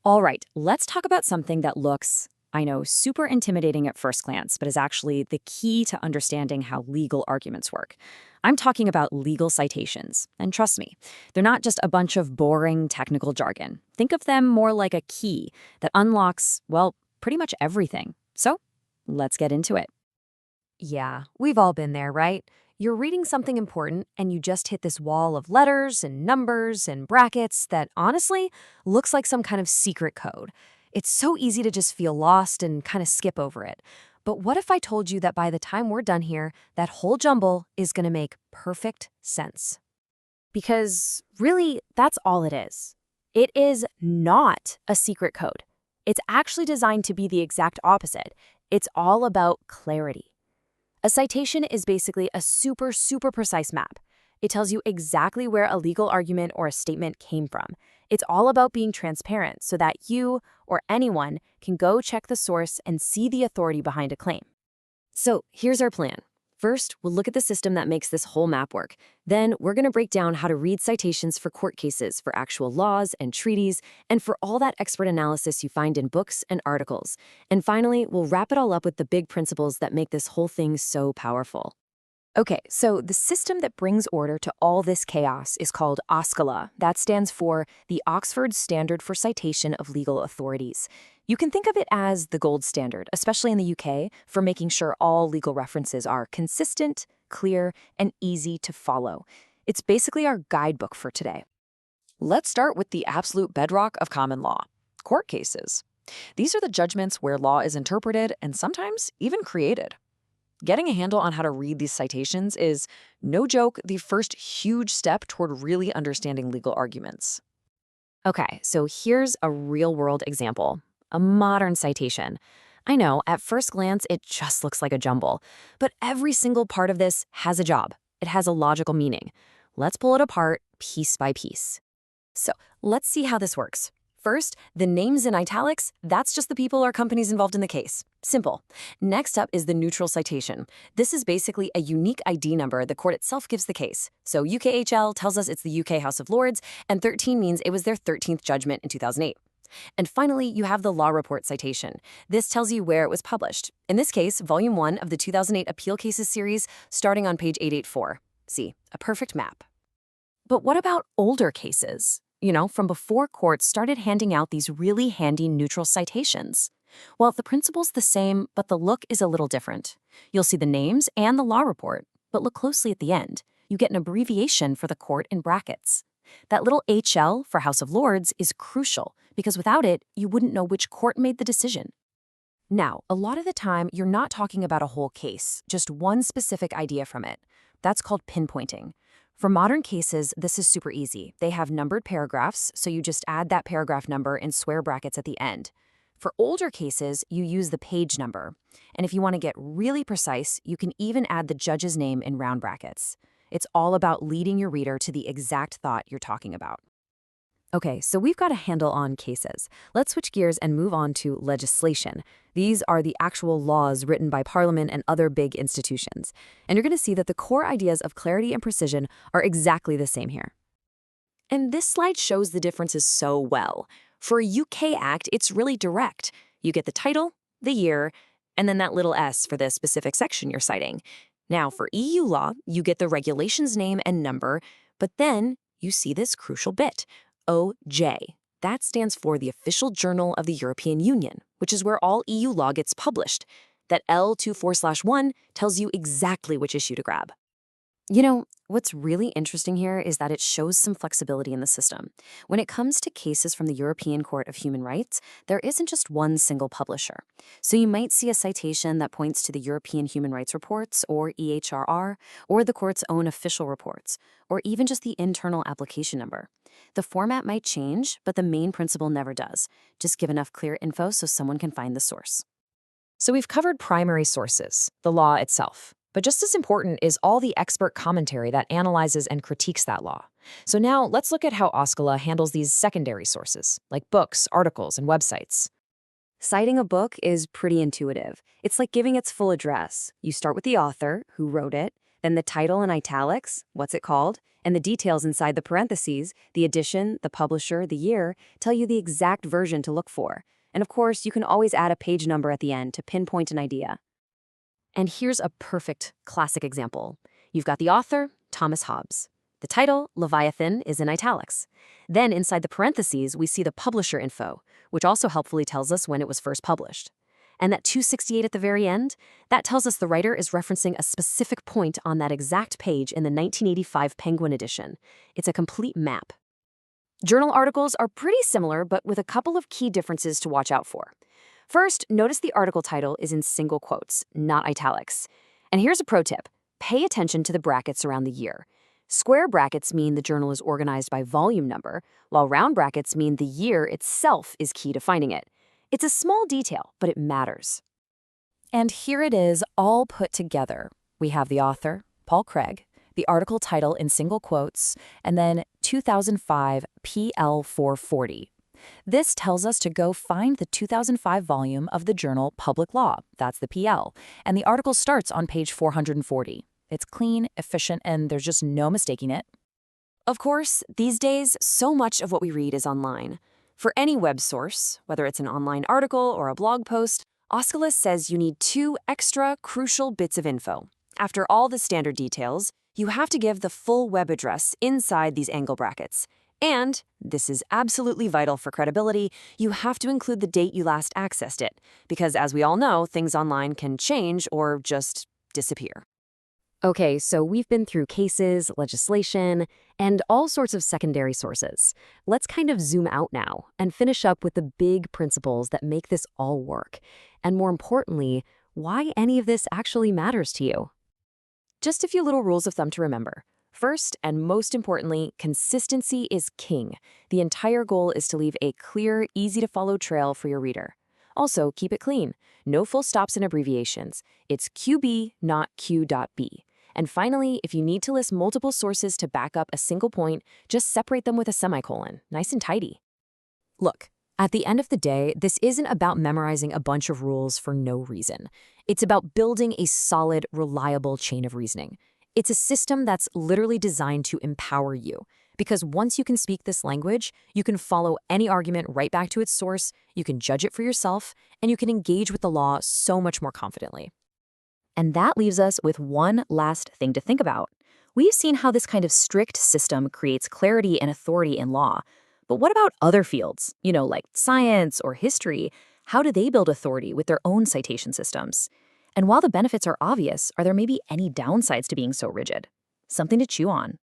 All right, let's talk about something that looks, I know, super intimidating at first glance, but is actually the key to understanding how legal arguments work. I'm talking about legal citations. And trust me, they're not just a bunch of boring technical jargon. Think of them more like a key that unlocks, well, pretty much everything. So let's get into it. Yeah, we've all been there, right? You're reading something important and you just hit this wall of letters and numbers and brackets that honestly looks like some kind of secret code. It's so easy to just feel lost and kind of skip over it. But what if I told you that by the time we're done here, that whole jumble is going to make perfect sense? Because really, that's all it is. It is not a secret code. It's actually designed to be the exact opposite. It's all about clarity. A citation is basically a super precise map. It tells you exactly where a legal argument or a statement came from. It's all about being transparent so that you or anyone can go check the source and see the authority behind a claim. So here's our plan. First, we'll look at the system that makes this whole map work. Then we're going to break down how to read citations for court cases, for actual laws and treaties, and for all that expert analysis you find in books and articles. And finally, we'll wrap it all up with the big principles that make this whole thing so powerful. Okay, so the system that brings order to all this chaos is called OSCALA. That stands for the Oxford Standard for Citation of Legal Authorities. You can think of it as the gold standard, especially in the UK, for making sure all legal references are consistent, clear, and easy to follow. It's basically our guidebook for today. Let's start with the absolute bedrock of common law, court cases. These are the judgments where law is interpreted and sometimes even created. Getting a handle on how to read these citations is, no joke, the first huge step toward really understanding legal arguments. Okay, so here's a real-world example, a modern citation. I know, at first glance, it just looks like a jumble, but every single part of this has a job. It has a logical meaning. Let's pull it apart piece by piece. So let's see how this works. First, the names in italics, that's just the people or companies involved in the case. Simple. Next up is the neutral citation. This is basically a unique ID number the court itself gives the case. So UKHL tells us it's the UK House of Lords, and 13 means it was their 13th judgment in 2008. And finally, you have the law report citation. This tells you where it was published. In this case, Volume 1 of the 2008 Appeal Cases series, starting on page 884. See, a perfect map. But what about older cases? From before courts started handing out these really handy neutral citations. Well, the principle's the same, but the look is a little different. You'll see the names and the law report, but look closely at the end. You get an abbreviation for the court in brackets. That little HL for House of Lords is crucial, because without it, you wouldn't know which court made the decision. Now, a lot of the time, you're not talking about a whole case, just one specific idea from it. That's called pinpointing. For modern cases, this is super easy. They have numbered paragraphs, so you just add that paragraph number in square brackets at the end. For older cases, you use the page number. And if you want to get really precise, you can even add the judge's name in round brackets. It's all about leading your reader to the exact thought you're talking about. Okay, so we've got a handle on cases. Let's switch gears and move on to legislation. These are the actual laws written by Parliament and other big institutions. And you're going to see that the core ideas of clarity and precision are exactly the same here. And this slide shows the differences so well. For a UK Act, it's really direct. You get the title, the year, and then that little S for the specific section you're citing. Now, for EU law, you get the regulation's name and number, but then you see this crucial bit. OJ. That stands for the Official Journal of the European Union, which is where all EU law gets published. That L24/1 tells you exactly which issue to grab. What's really interesting here is that it shows some flexibility in the system. When it comes to cases from the European Court of Human Rights, there isn't just one single publisher. So you might see a citation that points to the European Human Rights Reports, or EHRR, or the court's own official reports, or even just the internal application number. The format might change, but the main principle never does. Just give enough clear info so someone can find the source. So we've covered primary sources, the law itself. But just as important is all the expert commentary that analyzes and critiques that law. So now let's look at how OSCALA handles these secondary sources, like books, articles, and websites. Citing a book is pretty intuitive. It's like giving its full address. You start with the author, who wrote it, then the title in italics, what's it called, And the details inside the parentheses, the edition, the publisher, the year, tell you the exact version to look for. And of course, you can always add a page number at the end to pinpoint an idea. And here's a perfect classic example. You've got the author, Thomas Hobbes. The title, Leviathan, is in italics. Then inside the parentheses, we see the publisher info, which also helpfully tells us when it was first published. And that 268 at the very end, that tells us the writer is referencing a specific point on that exact page in the 1985 Penguin edition. It's a complete map. Journal articles are pretty similar, but with a couple of key differences to watch out for. First, notice the article title is in single quotes, not italics. And here's a pro tip. Pay attention to the brackets around the year. Square brackets mean the journal is organized by volume number, while round brackets mean the year itself is key to finding it. It's a small detail, but it matters. And here it is, all put together. We have the author, Paul Craig, the article title in single quotes, and then 2005 PL 440. This tells us to go find the 2005 volume of the journal Public Law, that's the PL, and the article starts on page 440. It's clean, efficient, and there's just no mistaking it. Of course, these days, so much of what we read is online. For any web source, whether it's an online article or a blog post, Osculus says you need 2 extra crucial bits of info. After all the standard details, you have to give the full web address inside these angle brackets. And, this is absolutely vital for credibility, you have to include the date you last accessed it, because as we all know, things online can change or just disappear. Okay, so we've been through cases, legislation, and all sorts of secondary sources. Let's kind of zoom out now and finish up with the big principles that make this all work. And more importantly, why any of this actually matters to you. Just a few little rules of thumb to remember. First, and most importantly, consistency is king. The entire goal is to leave a clear, easy-to-follow trail for your reader. Also, keep it clean. No full stops and abbreviations. It's QB, not Q.B. And finally, if you need to list multiple sources to back up a single point, just separate them with a semicolon. Nice and tidy. Look, at the end of the day, this isn't about memorizing a bunch of rules for no reason. It's about building a solid, reliable chain of reasoning. It's a system that's literally designed to empower you. Because once you can speak this language, you can follow any argument right back to its source, you can judge it for yourself, and you can engage with the law so much more confidently. And that leaves us with one last thing to think about. We've seen how this kind of strict system creates clarity and authority in law. But what about other fields, like science or history? How do they build authority with their own citation systems? And while the benefits are obvious, are there maybe any downsides to being so rigid? Something to chew on.